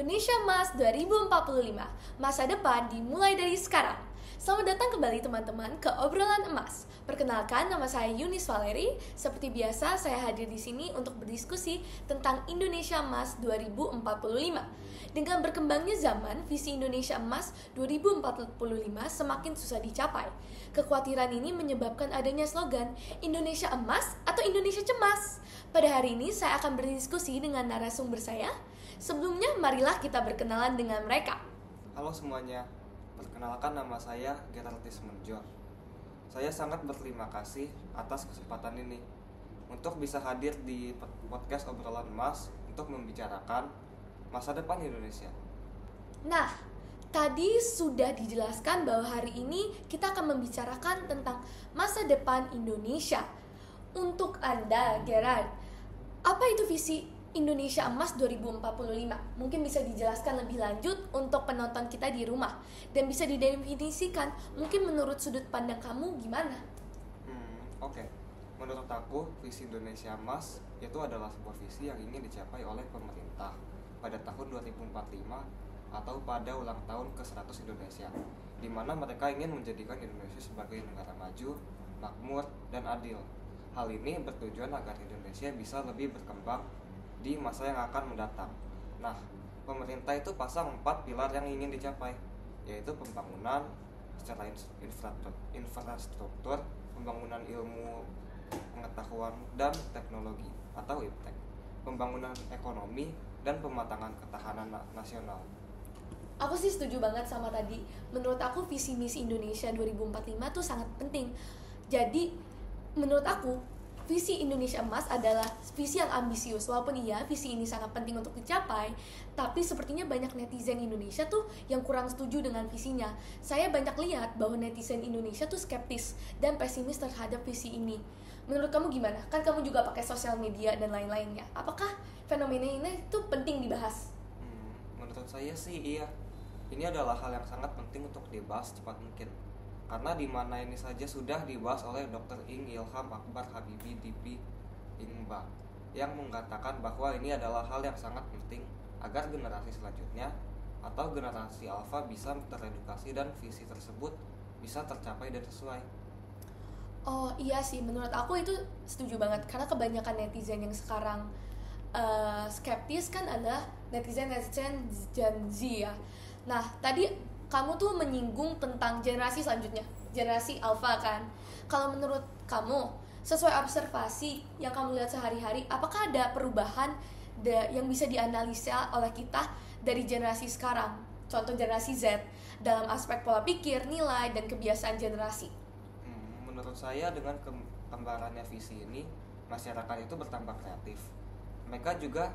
Indonesia Emas 2045. Masa depan dimulai dari sekarang. Selamat datang kembali teman-teman ke Obrolan Emas. Perkenalkan, nama saya Yunis Valeri. Seperti biasa, saya hadir di sini untuk berdiskusi tentang Indonesia Emas 2045. Dengan berkembangnya zaman, visi Indonesia Emas 2045 semakin susah dicapai. Kekhawatiran ini menyebabkan adanya slogan Indonesia Emas atau Indonesia Cemas. Pada hari ini, saya akan berdiskusi dengan narasumber saya. Sebelumnya, marilah kita berkenalan dengan mereka. Halo semuanya, perkenalkan nama saya Geraldis Menjor. Saya sangat berterima kasih atas kesempatan ini untuk bisa hadir di podcast Obrolan Emas untuk membicarakan masa depan Indonesia. Nah, tadi sudah dijelaskan bahwa hari ini kita akan membicarakan tentang masa depan Indonesia. Untuk Anda, Gerard, apa itu visi Indonesia Emas 2045? Mungkin bisa dijelaskan lebih lanjut untuk penonton kita di rumah. Dan bisa didefinisikan, mungkin menurut sudut pandang kamu gimana? Oke. Menurut aku, visi Indonesia Emas itu adalah sebuah visi yang ingin dicapai oleh pemerintah pada tahun 2045 atau pada ulang tahun ke-100 Indonesia, di mana mereka ingin menjadikan Indonesia sebagai negara maju, makmur, dan adil. Hal ini bertujuan agar Indonesia bisa lebih berkembang di masa yang akan mendatang. Nah, pemerintah itu pasang 4 pilar yang ingin dicapai, yaitu pembangunan secara infrastruktur, pembangunan ilmu pengetahuan dan teknologi atau IPTEK, pembangunan ekonomi, dan pematangan ketahanan nasional. Aku sih setuju banget sama tadi. Menurut aku visi misi Indonesia 2045 tuh sangat penting. Jadi menurut aku visi Indonesia Emas adalah visi yang ambisius. Walaupun iya visi ini sangat penting untuk dicapai, tapi sepertinya banyak netizen Indonesia tuh yang kurang setuju dengan visinya. Saya banyak lihat bahwa netizen Indonesia tuh skeptis dan pesimis terhadap visi ini. Menurut kamu gimana? Kan kamu juga pakai sosial media dan lain-lainnya. Apakah fenomena ini tuh penting dibahas? Menurut saya sih iya. Ini adalah hal yang sangat penting untuk dibahas cepat mungkin. Karena di mana ini saja sudah dibahas oleh Dr. Ing Ilham Akbar Habibie DP Ingba yang mengatakan bahwa ini adalah hal yang sangat penting agar generasi selanjutnya atau generasi alfa bisa teredukasi dan visi tersebut bisa tercapai dan sesuai. Oh iya sih, menurut aku itu setuju banget. Karena kebanyakan netizen yang sekarang skeptis kan adalah netizen Gen Z ya. Nah tadi kamu tuh menyinggung tentang generasi selanjutnya, generasi alpha kan. Kalau menurut kamu, sesuai observasi yang kamu lihat sehari-hari, apakah ada perubahan yang bisa dianalisa oleh kita dari generasi sekarang, contoh generasi Z, dalam aspek pola pikir, nilai, dan kebiasaan generasi? Menurut saya dengan kembarannya visi ini, masyarakat itu bertambah kreatif. Mereka juga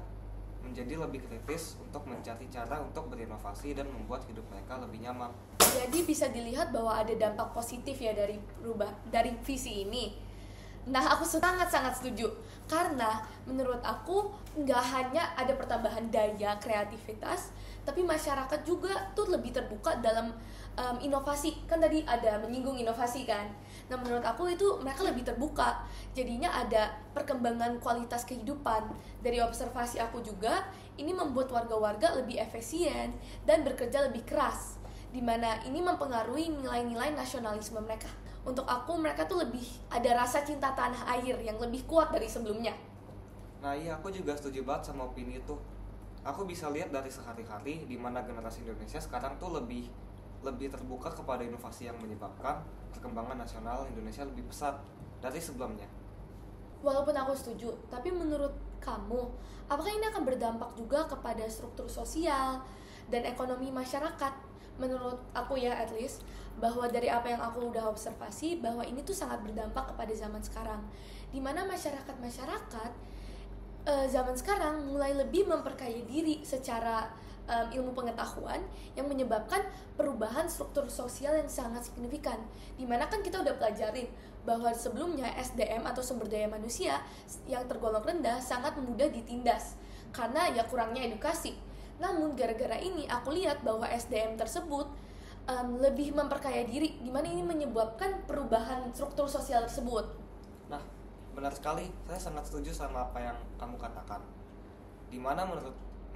menjadi lebih kritis untuk mencari cara untuk berinovasi dan membuat hidup mereka lebih nyaman. Jadi bisa dilihat bahwa ada dampak positif ya dari visi ini. Nah, aku sangat-sangat setuju. Karena menurut aku nggak hanya ada pertambahan daya kreativitas, tapi masyarakat juga tuh lebih terbuka dalam inovasi. Kan tadi ada menyinggung inovasi kan. Nah, menurut aku itu mereka lebih terbuka. Jadinya ada perkembangan kualitas kehidupan. Dari observasi aku juga, ini membuat warga-warga lebih efisien dan bekerja lebih keras, dimana ini mempengaruhi nilai-nilai nasionalisme mereka. Untuk aku, mereka tuh lebih ada rasa cinta tanah air yang lebih kuat dari sebelumnya. Nah iya, aku juga setuju banget sama opini itu. Aku bisa lihat dari sehari-hari di mana generasi Indonesia sekarang tuh lebih terbuka kepada inovasi yang menyebabkan perkembangan nasional Indonesia lebih pesat dari sebelumnya. Walaupun aku setuju, tapi menurut kamu, apakah ini akan berdampak juga kepada struktur sosial dan ekonomi masyarakat? Menurut aku ya, at least, bahwa dari apa yang aku udah observasi, bahwa ini tuh sangat berdampak kepada zaman sekarang, dimana masyarakat zaman sekarang mulai lebih memperkaya diri secara ilmu pengetahuan, yang menyebabkan perubahan struktur sosial yang sangat signifikan. Dimana kan kita udah pelajarin bahwa sebelumnya SDM atau sumber daya manusia yang tergolong rendah sangat mudah ditindas karena ya kurangnya edukasi. Namun gara-gara ini aku lihat bahwa SDM tersebut lebih memperkaya diri, dimana ini menyebabkan perubahan struktur sosial tersebut. Nah, benar sekali, saya sangat setuju sama apa yang kamu katakan. Dimana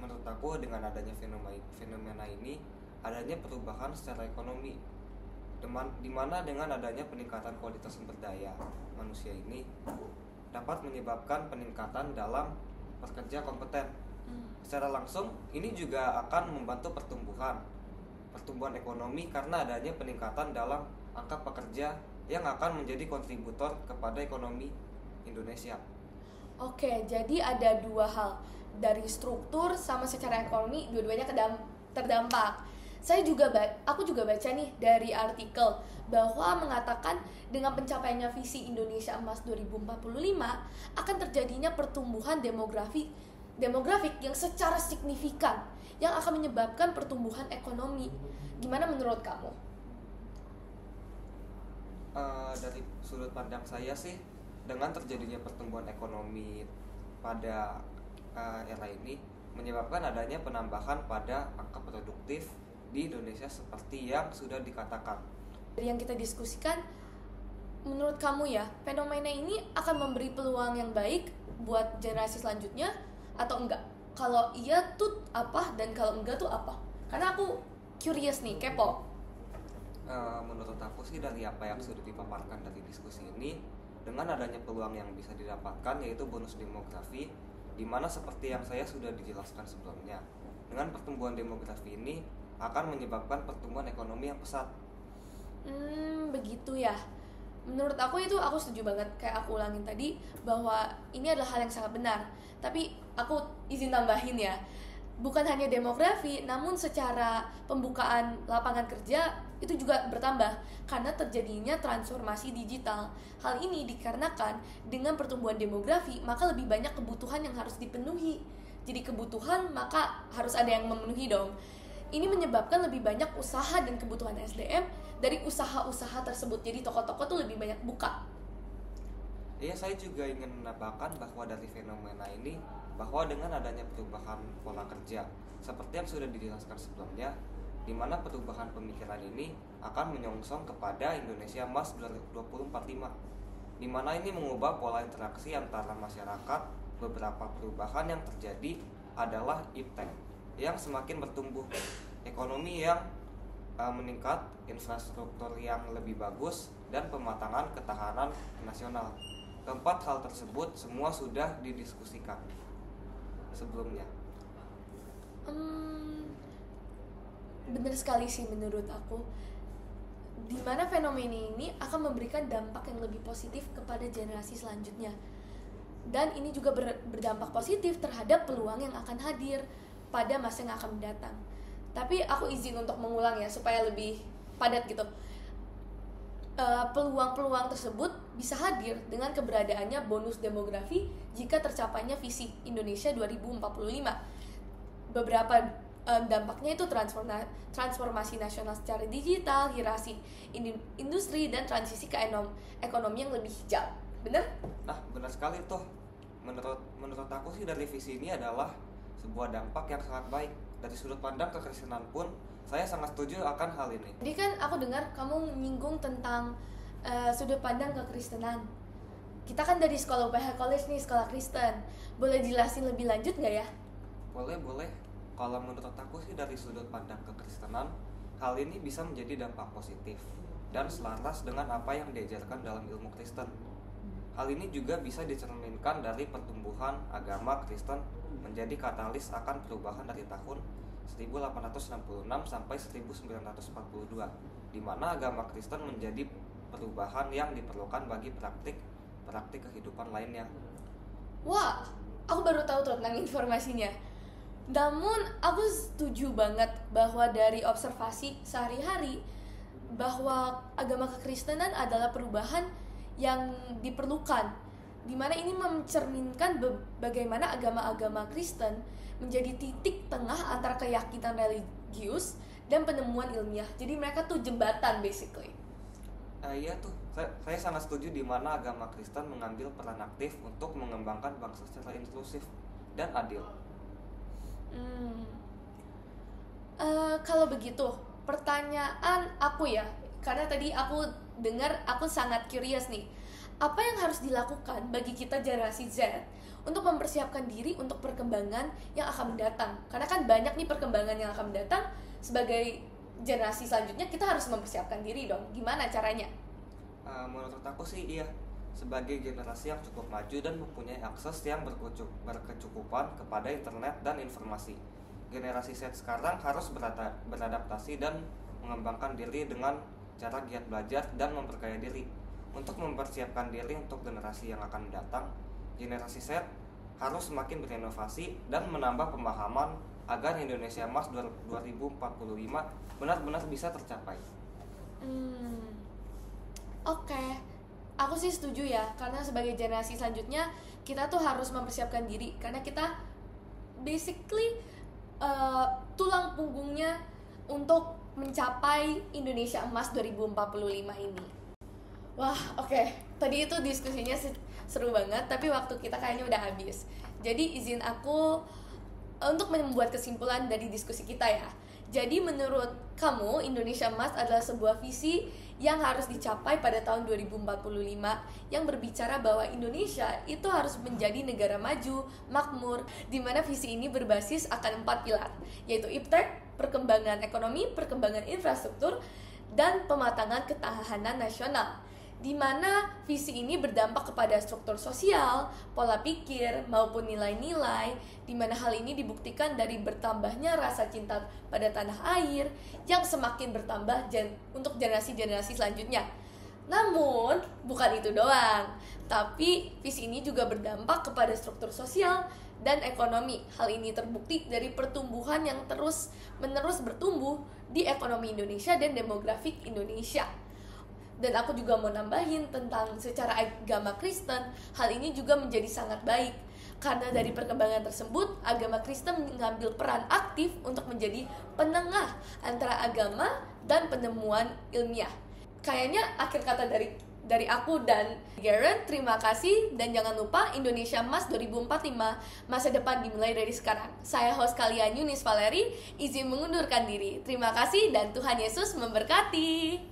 menurut aku dengan adanya fenomena ini adanya perubahan secara ekonomi, di mana dengan adanya peningkatan kualitas sumber daya manusia ini dapat menyebabkan peningkatan dalam pekerja kompeten. Secara langsung ini juga akan membantu pertumbuhan ekonomi karena adanya peningkatan dalam angka pekerja yang akan menjadi kontributor kepada ekonomi Indonesia. Oke, jadi ada dua hal, dari struktur sama secara ekonomi dua-duanya terdampak. Aku juga baca nih dari artikel bahwa mengatakan dengan pencapaiannya visi Indonesia Emas 2045 akan terjadinya pertumbuhan demografik yang secara signifikan yang akan menyebabkan pertumbuhan ekonomi. Gimana menurut kamu? Dari sudut pandang saya sih, dengan terjadinya pertumbuhan ekonomi pada era ini menyebabkan adanya penambahan pada angka produktif di Indonesia seperti yang sudah dikatakan. Dari yang kita diskusikan, menurut kamu ya, fenomena ini akan memberi peluang yang baik buat generasi selanjutnya atau enggak? Kalau iya tuh apa, dan kalau enggak tuh apa? Karena aku curious nih, kepo. Menurut aku sih dari apa yang sudah dipaparkan dari diskusi ini, dengan adanya peluang yang bisa didapatkan yaitu bonus demografi, di mana seperti yang saya sudah dijelaskan sebelumnya, dengan pertumbuhan demografi ini akan menyebabkan pertumbuhan ekonomi yang pesat. Begitu ya. Menurut aku setuju banget, kayak aku ulangin tadi bahwa ini adalah hal yang sangat benar. Tapi aku izin tambahin ya, bukan hanya demografi, namun secara pembukaan lapangan kerja itu juga bertambah karena terjadinya transformasi digital. Hal ini dikarenakan dengan pertumbuhan demografi, maka lebih banyak kebutuhan yang harus dipenuhi. Jadi kebutuhan, maka harus ada yang memenuhi dong. Ini menyebabkan lebih banyak usaha dan kebutuhan SDM dari usaha-usaha tersebut. Jadi toko-toko tuh lebih banyak buka. Iya, saya juga ingin menambahkan bahwa dari fenomena ini, bahwa dengan adanya perubahan pola kerja seperti yang sudah dijelaskan sebelumnya, di mana perubahan pemikiran ini akan menyongsong kepada Indonesia Emas 2045, di mana ini mengubah pola interaksi antara masyarakat. Beberapa perubahan yang terjadi adalah iptek yang semakin bertumbuh, ekonomi yang meningkat, infrastruktur yang lebih bagus, dan pematangan ketahanan nasional. Keempat hal tersebut semua sudah didiskusikan sebelumnya. Benar sekali sih menurut aku, di mana fenomena ini akan memberikan dampak yang lebih positif kepada generasi selanjutnya, dan ini juga berdampak positif terhadap peluang yang akan hadir pada masa yang akan mendatang. Tapi aku izin untuk mengulang ya supaya lebih padat gitu. Peluang-peluang tersebut bisa hadir dengan keberadaannya bonus demografi jika tercapainya visi Indonesia 2045. Beberapa dampaknya itu transformasi nasional secara digital, hierarki industri, dan transisi ke ekonomi yang lebih hijau. Bener? Nah, benar sekali tuh. Menurut aku sih dari visi ini adalah sebuah dampak yang sangat baik. Dari sudut pandang kekristenan pun saya sangat setuju akan hal ini. Jadi kan aku dengar kamu menyinggung tentang sudut pandang kekristenan. Kita kan dari sekolah UPH College nih, sekolah Kristen. Boleh jelasin lebih lanjut nggak ya? Boleh. Kalau menurut aku sih dari sudut pandang kekristenan, hal ini bisa menjadi dampak positif dan selaras dengan apa yang diajarkan dalam ilmu Kristen. Hal ini juga bisa dicerminkan dari pertumbuhan agama Kristen menjadi katalis akan perubahan dari tahun 1866 sampai 1942, di mana agama Kristen menjadi perubahan yang diperlukan bagi praktik kehidupan lainnya. Wah, aku baru tahu tentang informasinya. Namun aku setuju banget bahwa dari observasi sehari-hari bahwa agama kekristenan adalah perubahan yang diperlukan, dimana ini mencerminkan bagaimana agama-agama Kristen menjadi titik tengah antara keyakinan religius dan penemuan ilmiah. Jadi mereka tuh jembatan basically. Iya tuh, saya sangat setuju di mana agama Kristen mengambil peran aktif untuk mengembangkan bangsa secara inklusif dan adil. Kalau begitu, pertanyaan aku ya, karena tadi aku dengar, aku sangat curious nih. apa yang harus dilakukan bagi kita generasi Z untuk mempersiapkan diri untuk perkembangan yang akan mendatang? Karena kan banyak nih perkembangan yang akan mendatang. Sebagai generasi selanjutnya kita harus mempersiapkan diri dong. Gimana caranya? Menurut aku sih iya, sebagai generasi yang cukup maju dan mempunyai akses yang berkecukupan kepada internet dan informasi, generasi Z sekarang harus beradaptasi dan mengembangkan diri dengan cara giat belajar dan memperkaya diri. Untuk mempersiapkan diri untuk generasi yang akan datang, generasi Z harus semakin berinovasi dan menambah pemahaman agar Indonesia Emas 2045 benar-benar bisa tercapai. Oke. Aku sih setuju ya, karena sebagai generasi selanjutnya kita tuh harus mempersiapkan diri, karena kita basically tulang punggungnya untuk mencapai Indonesia Emas 2045 ini. Wah, oke. Tadi itu diskusinya seru banget, tapi waktu kita kayaknya udah habis. Jadi izin aku untuk membuat kesimpulan dari diskusi kita ya. Jadi menurut kamu Indonesia Emas adalah sebuah visi yang harus dicapai pada tahun 2045 yang berbicara bahwa Indonesia itu harus menjadi negara maju, makmur, di mana visi ini berbasis akan 4 pilar, yaitu iptek, perkembangan ekonomi, perkembangan infrastruktur, dan pematangan ketahanan nasional, di mana visi ini berdampak kepada struktur sosial, pola pikir, maupun nilai-nilai, di mana hal ini dibuktikan dari bertambahnya rasa cinta pada tanah air yang semakin bertambah untuk generasi-generasi selanjutnya. Namun, bukan itu doang, tapi visi ini juga berdampak kepada struktur sosial dan ekonomi. Hal ini terbukti dari pertumbuhan yang terus-menerus bertumbuh di ekonomi Indonesia dan demografik Indonesia. Dan aku juga mau nambahin tentang secara agama Kristen, hal ini juga menjadi sangat baik. Karena dari perkembangan tersebut, agama Kristen mengambil peran aktif untuk menjadi penengah antara agama dan penemuan ilmiah. Kayaknya akhir kata dari aku dan Garen, terima kasih. Dan jangan lupa Indonesia Emas 2045, masa depan dimulai dari sekarang. Saya host kalian Yunis Valeri, izin mengundurkan diri. Terima kasih dan Tuhan Yesus memberkati.